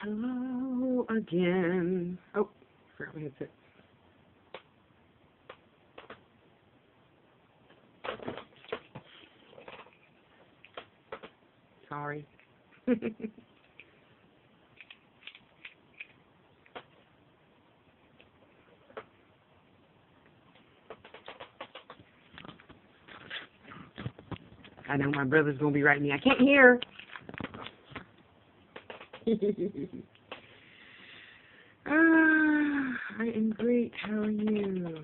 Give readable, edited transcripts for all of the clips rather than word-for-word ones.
Hello again. Oh, forgot my headset. Sorry. I know my brother's going to be writing me. I can't hear. I am great. How are you?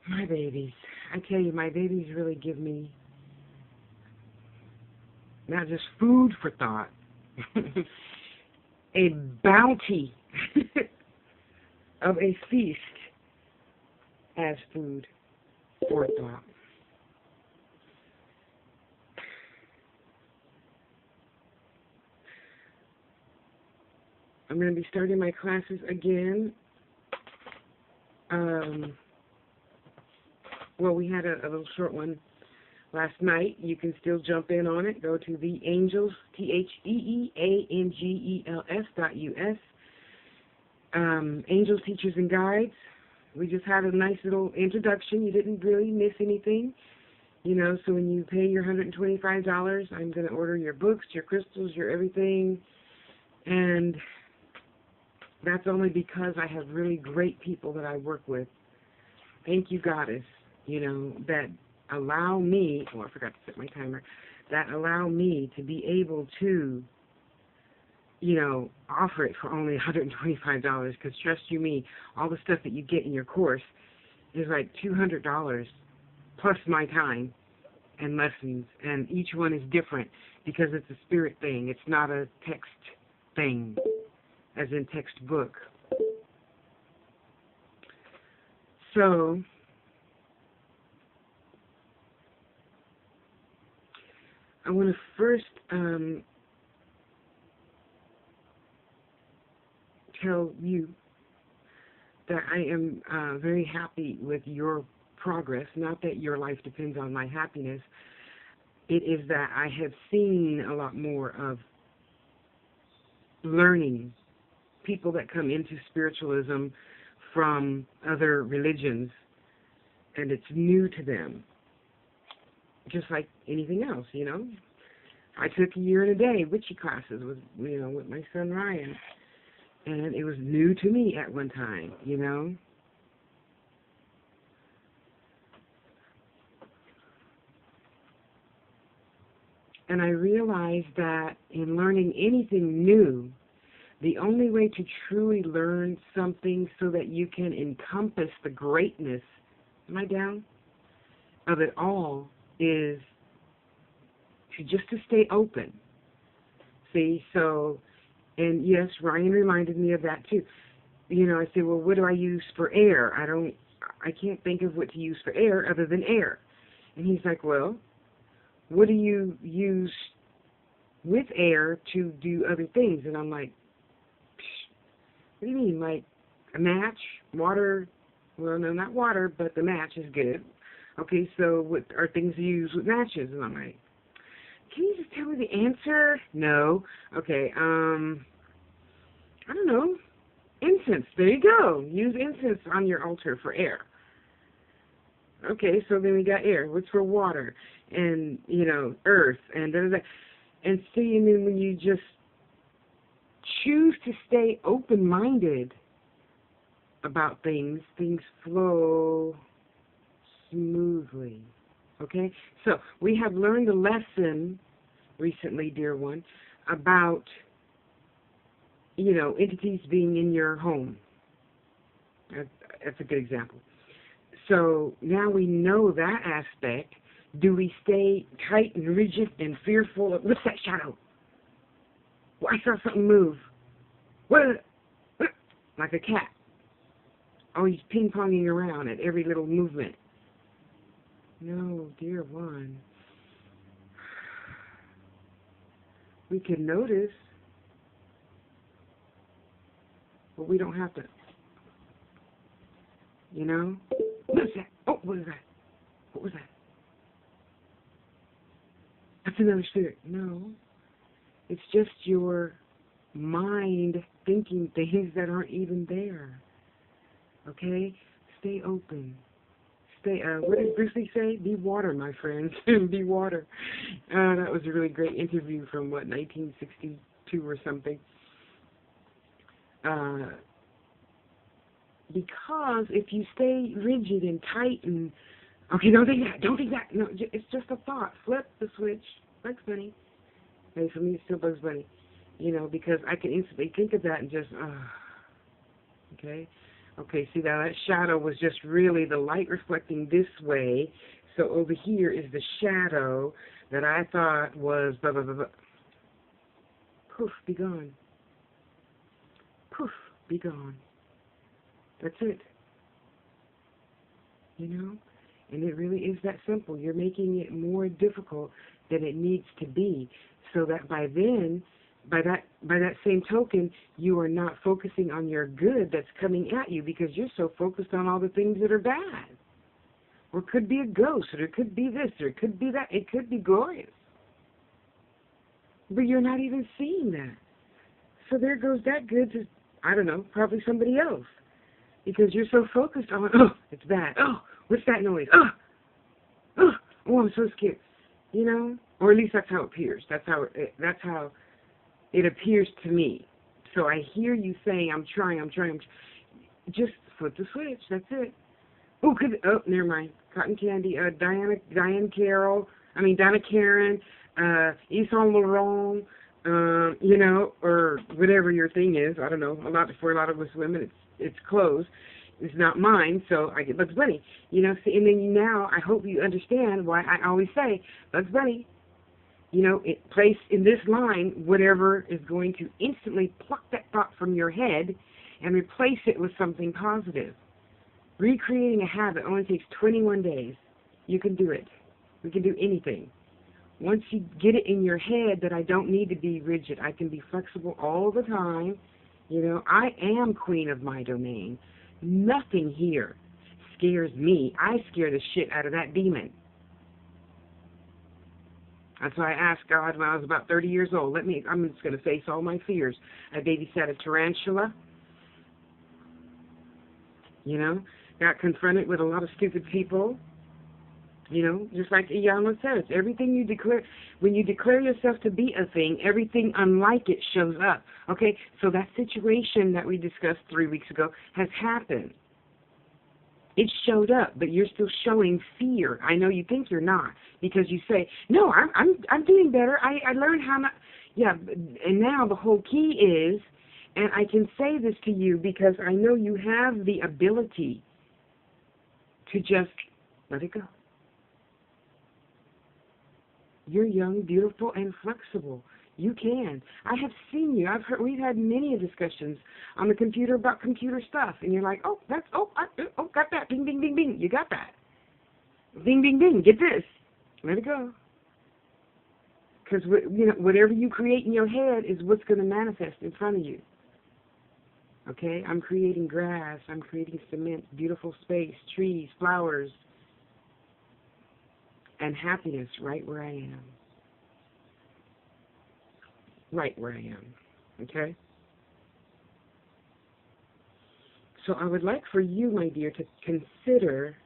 My babies. I tell you, my babies really give me not just food for thought, a bounty of a feast as food for thought. I'm going to be starting my classes again. Well, we had a little short one last night. You can still jump in on it. Go to the Angels, TheAngels.us. Angels, Teachers, and Guides. We just had a nice little introduction. You didn't really miss anything. You know, so when you pay your $125, I'm going to order your books, your crystals, your everything. And that's only because I have really great people that I work with. Thank you, Goddess, you know, that allow me, oh, I forgot to set my timer, that allow me to be able to, you know, offer it for only $125, because trust you me, all the stuff that you get in your course is like $200 plus my time and lessons, and each one is different because it's a spirit thing. It's not a text thing, as in textbook. So, I want to first tell you that I am very happy with your progress. Not that your life depends on my happiness. It is that I have seen a lot more of learning people that come into spiritualism from other religions, and it's new to them, just like anything else, you know. I took a year and a day witchy classes with, you know, with my son Ryan, and it was new to me at one time, you know. And I realized that in learning anything new, the only way to truly learn something so that you can encompass the greatness, am I down, of it all, is to stay open. See, so, and yes, Ryan reminded me of that too. You know, I said, well, what do I use for air? I can't think of what to use for air other than air. And he's like, well, what do you use with air to do other things? And I'm like, what do you mean, like a match, water? Well, no, not water, but the match is good. Okay, so what are things you use with matches? And I'm like, can you just tell me the answer? No. Okay, I don't know. Incense. There you go. Use incense on your altar for air. Okay, so then we got air. What's for water? And, you know, earth. And da-da-da. And see, and then when you just choose to stay open-minded about things, things flow smoothly. Okay? So we have learned a lesson recently, dear one, about, you know, entities being in your home. That's a good example. So now we know that aspect. Do we stay tight and rigid and fearful of, what's that shadow? Well, I saw something move. What? Like a cat. Always ping-ponging around at every little movement. No, dear one. We can notice, but we don't have to you know? What is that? Oh, what is that? What was that? That's another spirit. No. It's just your mind thinking things that aren't even there. Okay? Stay open. What did Bruce Lee say? Be water, my friends. Be water. That was a really great interview from, 1962 or something. Because if you stay rigid and tight and, okay, don't think that. No, it's just a thought. Flip the switch. Bugs Bunny. Hey, for me, it's still Bugs Bunny. You know, because I can instantly think of that and just, okay? Okay, see, now that shadow was just really the light reflecting this way. So over here is the shadow that I thought was blah, blah, blah, blah. Poof, be gone. Poof, be gone. That's it. You know? And it really is that simple. You're making it more difficult than it needs to be. So that by then, by that same token, you are not focusing on your good that's coming at you because you're so focused on all the things that are bad. Or it could be a ghost, or it could be this, or it could be that. It could be glorious. But you're not even seeing that. So there goes that good to, I don't know, probably somebody else. Because you're so focused on, oh, it's bad. Oh, what's that noise? Oh, I'm so scared. You know? Or at least that's how it appears. That's how it appears to me. So I hear you saying, I'm trying. Just flip the switch. That's it. Oh, never mind. Cotton Candy, Donna Karen, Yves Saint Laurent, you know, or whatever your thing is. I don't know. For a lot of us women, it's clothes. It's not mine, so I get Bugs Bunny. You know, see, and then now I hope you understand why I always say Bugs Bunny. You know, place in this line whatever is going to instantly pluck that thought from your head and replace it with something positive. Recreating a habit only takes 21 days. You can do it. We can do anything. Once you get it in your head that I don't need to be rigid, I can be flexible all the time. You know, I am queen of my domain. Nothing here scares me. I scare the shit out of that demon. That's why I asked God when I was about 30 years old, I'm just going to face all my fears. I babysat a tarantula, you know, got confronted with a lot of stupid people, you know, just like Iyama says, everything you declare, when you declare yourself to be a thing, everything unlike it shows up. Okay, so that situation that we discussed 3 weeks ago has happened. It showed up, but you're still showing fear. I know you think you're not because you say, "No, I'm doing better. I learned how not." Yeah, and now the whole key is, and I can say this to you because I know you have the ability to just let it go. You're young, beautiful, and flexible. You can. I have seen you. We've had many discussions on the computer about computer stuff, and you're like, got that. Bing, bing, bing, bing. You got that. Bing, bing, bing. Get this. Let it go. Because you know, whatever you create in your head is what's going to manifest in front of you. Okay? I'm creating grass. I'm creating cement, beautiful space, trees, flowers, and happiness right where I am. Right where I am, okay? So I would like for you, my dear, to consider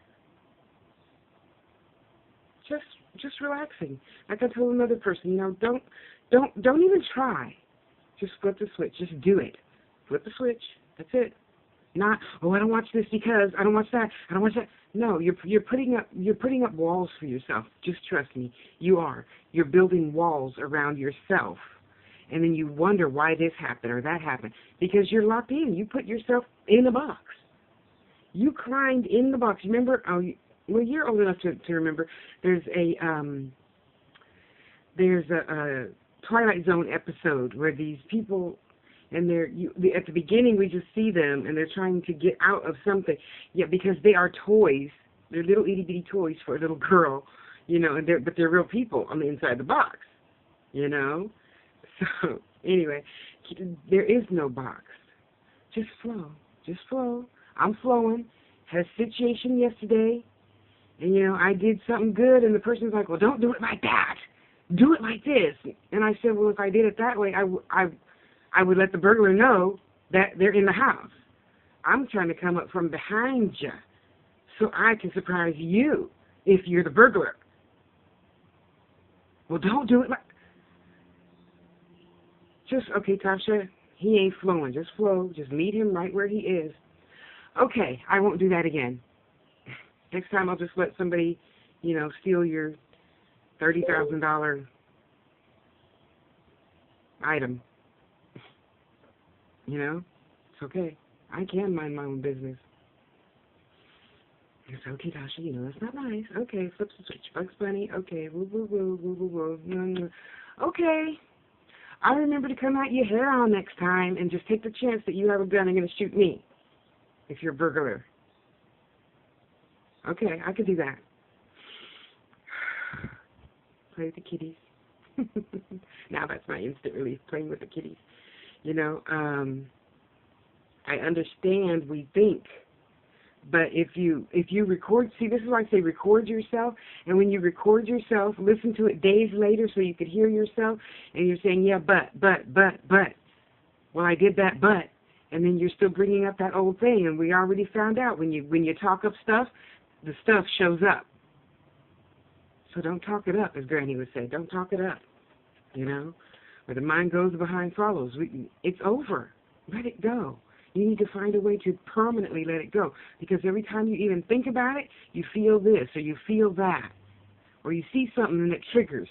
just relaxing. Like I told another person, you know, don't even try. Just flip the switch. Just do it. Flip the switch. That's it. Not, I don't watch this because I don't watch that. I don't watch that. No, you're putting up walls for yourself. Just trust me. You are. You're building walls around yourself. And then you wonder why this happened or that happened. Because you're locked in. You put yourself in a box. You climbed in the box. Remember, you're old enough to remember, there's a Twilight Zone episode where these people, and at the beginning we just see them, and they're trying to get out of something. Yeah, because they are toys. They're little itty-bitty toys for a little girl, you know, but they're real people on the inside the box, you know. So, anyway, there is no box. Just flow. Just flow. I'm flowing. had a situation yesterday, and, you know, I did something good, and the person's like, well, don't do it like that. Do it like this. And I said, well, if I did it that way, I would let the burglar know that they're in the house. I'm trying to come up from behind you so I can surprise you if you're the burglar. Well, don't do it like... Just, okay, Tasha, he ain't flowing. Just flow. Just meet him right where he is. Okay, I won't do that again. Next time I'll just let somebody, you know, steal your $30,000 item. You know? It's okay. I can mind my own business. It's okay, Tasha, you know, that's not nice. Okay, flip the switch. Bugs Bunny, okay, woo, woo, woo, woo, woo, woo. Okay. I'll remember to come at your hair on next time and just take the chance that you have a gun and going to shoot me if you're a burglar. Okay, I could do that. Play with the kitties. Now that's my instant relief, playing with the kitties. You know, I understand we think, but if you record, see, this is why I say record yourself, and when you record yourself, listen to it days later so you could hear yourself, and you're saying, yeah, but, well, I did that, but, and then you're still bringing up that old thing, and we already found out when you talk up stuff, the stuff shows up. So don't talk it up, as Granny would say. Don't talk it up, you know. Where the mind goes, the behind follows. It's over. Let it go. You need to find a way to permanently let it go. Because every time you even think about it, you feel this or you feel that. Or you see something that triggers.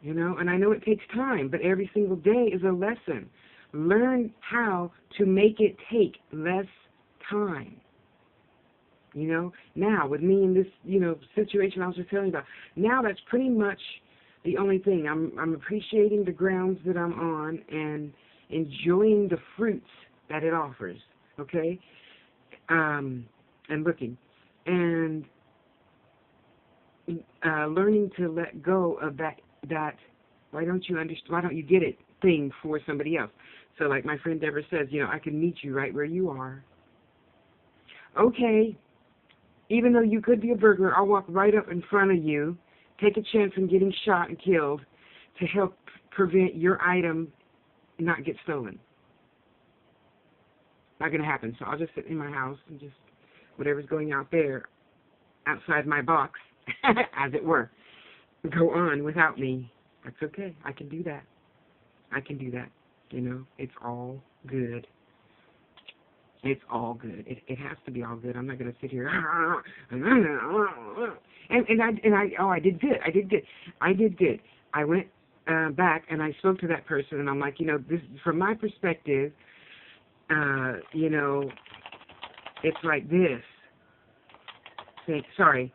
You know, and I know it takes time, but every single day is a lesson. Learn how to make it take less time. You know, now with me in this, you know, situation I was just telling you about, now that's pretty much the only thing. I'm appreciating the grounds that I'm on and enjoying the fruits that it offers, okay? And looking. And learning to let go of that why don't you get it thing for somebody else. So like my friend Deborah says, you know, I can meet you right where you are. Okay. Even though you could be a burglar, I'll walk right up in front of you, take a chance on getting shot and killed to help prevent your item not get stolen. Not going to happen. So I'll just sit in my house and just whatever's going out there, outside my box, as it were, go on without me. That's okay. I can do that. I can do that. You know, it's all good. It's all good. It has to be all good. I'm not going to sit here I did good. I went back and I spoke to that person and I'm like, you know, this from my perspective, you know, it's like this. Sorry.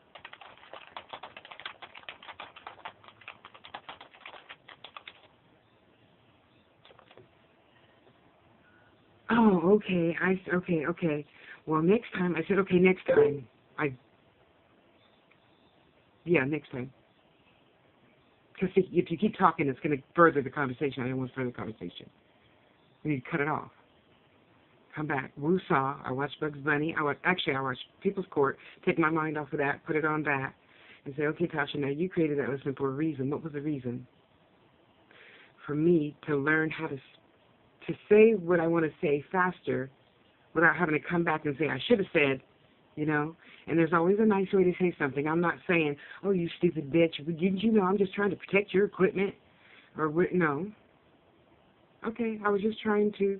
Oh, okay. Okay. Well, next time, I said, okay, next time. Next time. Because if you keep talking, it's going to further the conversation. I don't want further conversation. We need to cut it off. Come back. Woo-saw. I watched Bugs Bunny. I watched People's Court. Take my mind off of that. Put it on that. And say, okay, Tasha, now you created that lesson for a reason. What was the reason? For me to learn how to say what I want to say faster without having to come back and say, I should have said, you know. And there's always a nice way to say something. I'm not saying, oh, you stupid bitch. Didn't you know I'm just trying to protect your equipment? Or, no. Okay, I was just trying to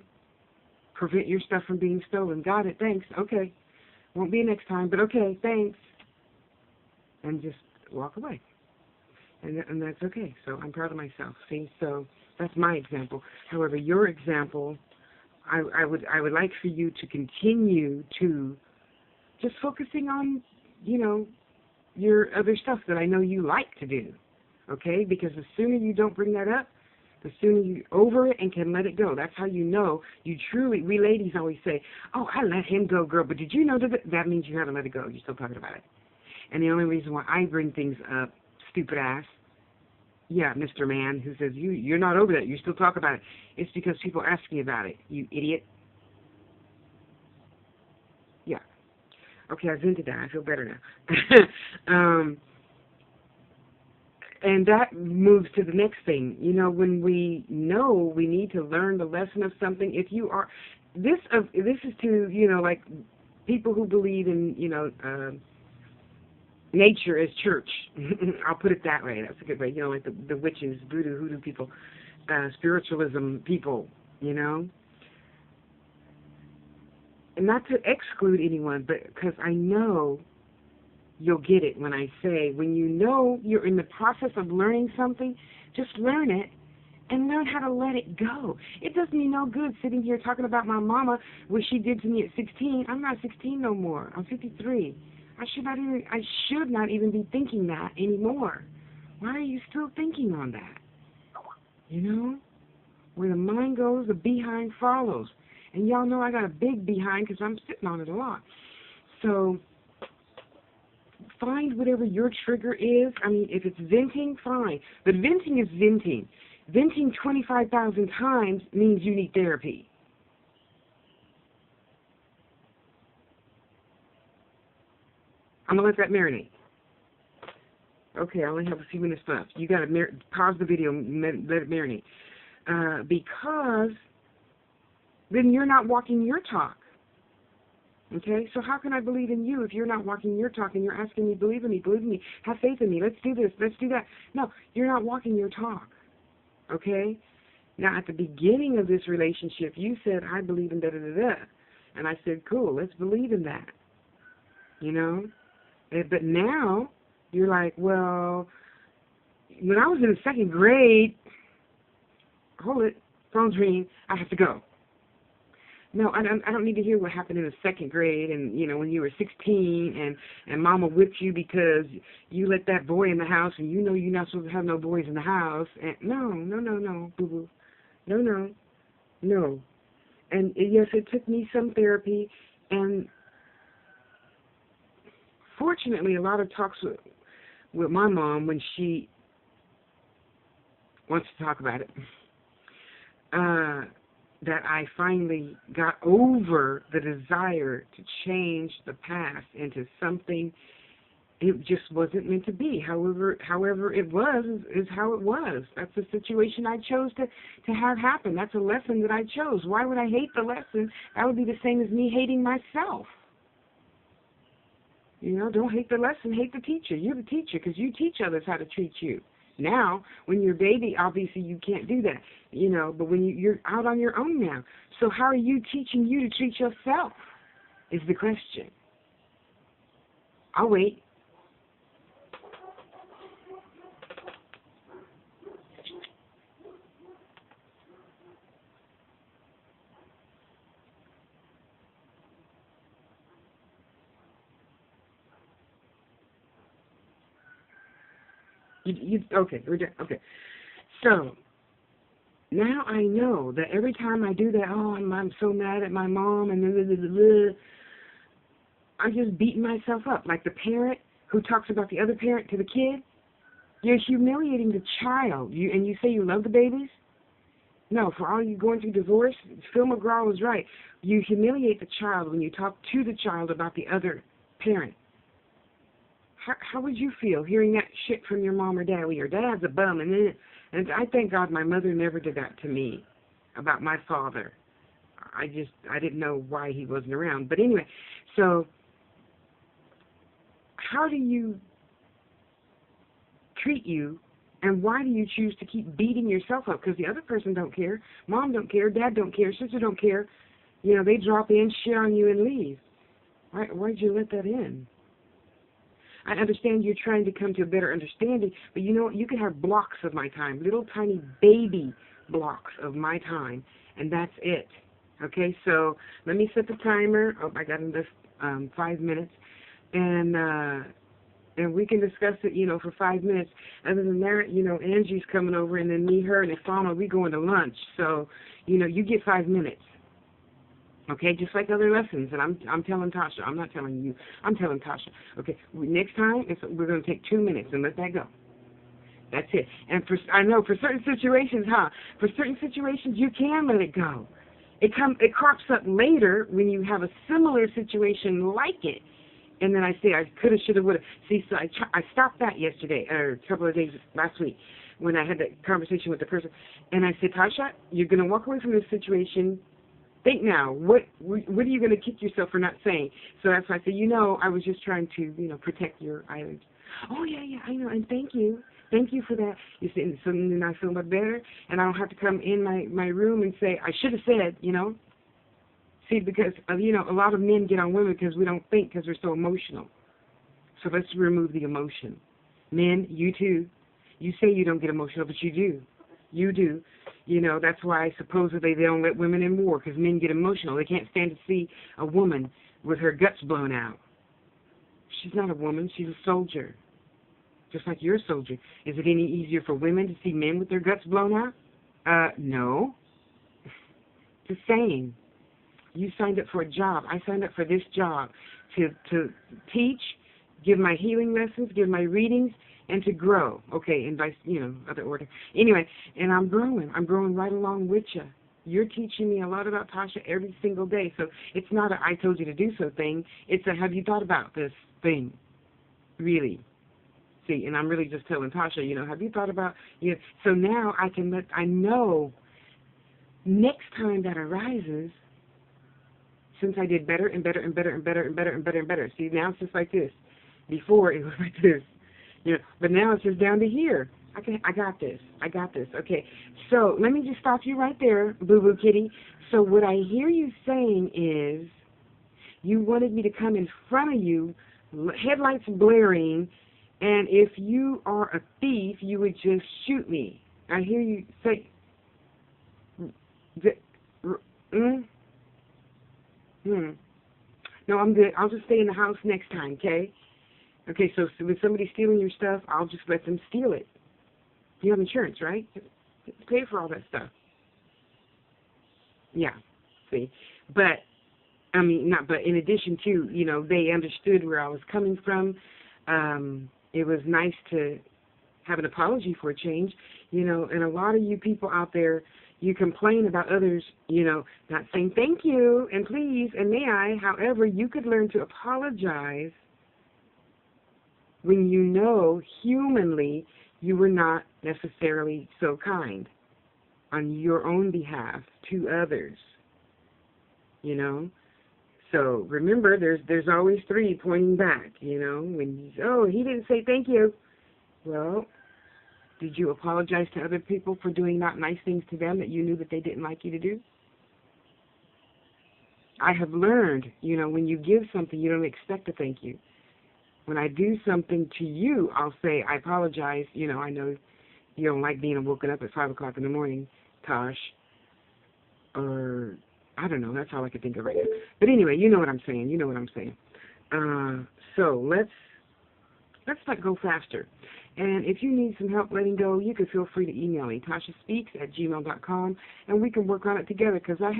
prevent your stuff from being stolen. Got it, thanks. Okay. Won't be next time, but okay, thanks. And just walk away. And that's okay. So I'm proud of myself. See, so that's my example. However, your example, I would like for you to continue to just focusing on, you know, your other stuff that I know you like to do, okay? Because the sooner you don't bring that up, the sooner you're over it and can let it go. That's how you know you truly, we ladies always say, oh, I let him go, girl, but did you know that means you haven't let it go. You're still talking about it. And the only reason why I bring things up, stupid ass, yeah, Mr. Man, who says, you're not over that, you still talk about it. It's because people ask me about it, you idiot. Yeah, Okay, I've vented that. I feel better now. And that moves to the next thing. You know, when we know we need to learn the lesson of something, if you are, this is to, you know, like people who believe in, you know, nature as church. I'll put it that way. That's a good way. You know, like the witches, voodoo, hoodoo people, spiritualism people, you know. And not to exclude anyone, but because I know you'll get it when I say, when you know you're in the process of learning something, just learn it and learn how to let it go. It does me no good sitting here talking about my mama, what she did to me at 16. I'm not 16 no more. I'm 53. I should not even be thinking that anymore. Why are you still thinking on that? You know? Where the mind goes, the behind follows. And y'all know I got a big behind because I'm sitting on it a lot. So find whatever your trigger is. I mean, if it's venting, fine. But venting is venting. Venting 25,000 times means you need therapy. I'm going to let that marinate. Okay, I only have a few minutes left. You got to pause the video and let it marinate. Because then you're not walking your talk. Okay, so how can I believe in you if you're not walking your talk and you're asking me, believe in me, have faith in me, let's do this, let's do that. No, you're not walking your talk. Okay? Now, at the beginning of this relationship, you said, I believe in da-da-da-da. And I said, cool, let's believe in that. You know? But now, you're like, well, when I was in the second grade, hold it, phone's ringing, I have to go. No, I don't need to hear what happened in the second grade and, you know, when you were 16 and mama whipped you because you let that boy in the house and you know you're not supposed to have no boys in the house. And no, boo-boo. No. And yes, it took me some therapy, and fortunately a lot of talks with my mom when she wants to talk about it. That I finally got over the desire to change the past into something it just wasn't meant to be. However it was is how it was. That's the situation I chose to have happen. That's a lesson that I chose. Why would I hate the lesson? That would be the same as me hating myself. You know, don't hate the lesson, hate the teacher. You're the teacher because you teach others how to treat you. Now, when you're a baby, obviously you can't do that, you know, but when you're out on your own now. So how are you teaching you to treat yourself is the question. I'll wait. Okay, we're done. Okay. So, now I know that every time I do that, oh, I'm so mad at my mom, and blah, blah, blah, blah, I'm just beating myself up. Like the parent who talks about the other parent to the kid. You're humiliating the child. And you say you love the babies? No, for all you going through divorce, Phil McGraw was right. You humiliate the child when you talk to the child about the other parent. How would you feel hearing that shit from your mom or dad? Well, your dad's a bum, and I thank God my mother never did that to me about my father. I didn't know why he wasn't around. But anyway, so how do you treat you, and why do you choose to keep beating yourself up? Because the other person don't care. Mom don't care. Dad don't care. Sister don't care. You know, they drop in, shit on you, and leave. Why'd you let that in? I understand you're trying to come to a better understanding, but you know what? You can have blocks of my time, little tiny baby blocks of my time, and that's it. Okay, so let me set the timer. Oh, I got in this 5 minutes, and we can discuss it, you know, for 5 minutes. Other than that, you know, Angie's coming over, and then me, her, and Ifama, we going to lunch. So, you know, you get 5 minutes. Okay, just like other lessons, and I'm telling Tasha. I'm not telling you. I'm telling Tasha. Okay, next time we're going to take 2 minutes and let that go. That's it. And I know for certain situations, for certain situations you can let it go. It crops up later when you have a similar situation like it, And then I say I coulda, shoulda, woulda. See, so I stopped that yesterday, or a couple of days last week, when I had that conversation with the person. And I said, Tasha, you're going to walk away from this situation. Think now. What are you going to kick yourself for not saying? So that's why I said, I was just trying to, protect your island. Oh, yeah, I know. And thank you. Thank you for that. You see, so then I feel much better. And I don't have to come in my room and say, I should have said, See, because, a lot of men get on women because we don't think because we're so emotional. So let's remove the emotion. Men, you too. You say you don't get emotional, but you do. You do. That's why supposedly they don't let women in war, because men get emotional. They can't stand to see a woman with her guts blown out. She's not a woman. She's a soldier. Just like you're a soldier. Is it any easier for women to see men with their guts blown out? No. Just saying. You signed up for a job. I signed up for this job to teach, give my healing lessons, give my readings, and to grow. Okay, and by, other order. Anyway, and I'm growing. I'm growing right along with you. You're teaching me a lot about Tasha every single day. So it's not a I told you to do so thing. It's a have you thought about this thing? Really. See, and I'm really just telling Tasha, have you thought about, so now I know next time that arises, since I did better and better and better and better and better and better and better. See, now it's just like this. Before it was like this. But now it's just down to here. Okay, I got this. Okay, so let me just stop you right there, boo-boo kitty. So what I hear you saying is you wanted me to come in front of you, headlights blaring, and if you are a thief, you would just shoot me. I hear you say... No, I'm good. I'll just stay in the house next time, okay? Okay, so with somebody stealing your stuff, I'll just let them steal it. You have insurance, right? Pay for all that stuff. Yeah, see. But, but in addition to, they understood where I was coming from. It was nice to have an apology for a change, and a lot of you people out there, you complain about others, not saying thank you and please and may I. However, you could learn to apologize when humanly you were not necessarily so kind on your own behalf to others, So remember, there's always three pointing back, when he didn't say thank you. Well, did you apologize to other people for doing not nice things to them that you knew that they didn't like you to do? I have learned, when you give something, you don't expect a thank you. When I do something to you, I'll say, I apologize. I know you don't like being woken up at 5 o'clock in the morning, Tosh. Or, I don't know, that's all I could think of right now. But anyway, you know what I'm saying. So let's not go faster. And if you need some help letting go, you can feel free to email me, tashasspeaks@gmail.com, and we can work on it together, because I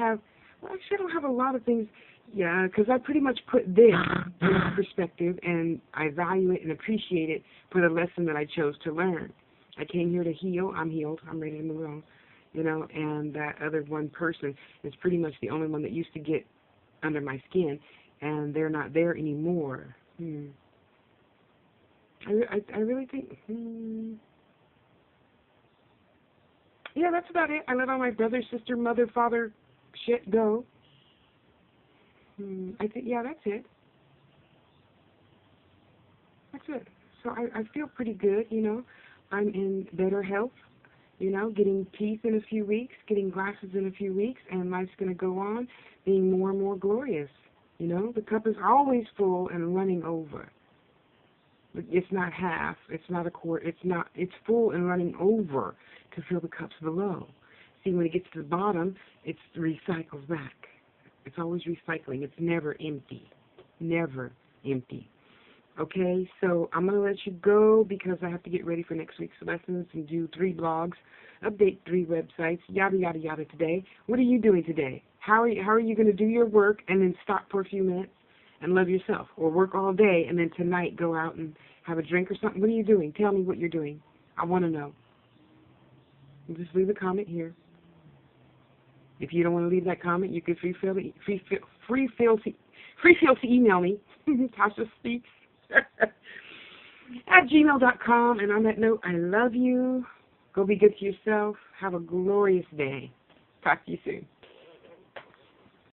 don't have a lot of things, because I pretty much put this in perspective, and I value it and appreciate it for the lesson that I chose to learn. I came here to heal. I'm healed. I'm ready to move on, and that other one person is pretty much the only one that used to get under my skin, and they're not there anymore. I really think, yeah, that's about it. I let all my brother, sister, mother, father shit go. I think, yeah, that's it. That's it. So I feel pretty good, I'm in better health, getting teeth in a few weeks, getting glasses in a few weeks, and life's going to go on being more and more glorious. The cup is always full and running over. It's not half, it's not a quart, it's full and running over to fill the cups below. See, when it gets to the bottom, it recycles back. It's always recycling. It's never empty. Never empty. Okay, so I'm going to let you go because I have to get ready for next week's lessons and do 3 blogs, update 3 websites, yada, yada, yada today. What are you doing today? How are you going to do your work and then stop for a few minutes and love yourself, or work all day and then tonight go out and have a drink or something? What are you doing? Tell me what you're doing. I want to know. Just leave a comment here. If you don't want to leave that comment, you can free feel to email me. tashasspeaks at gmail.com. And on that note, I love you. Go be good to yourself. Have a glorious day. Talk to you soon.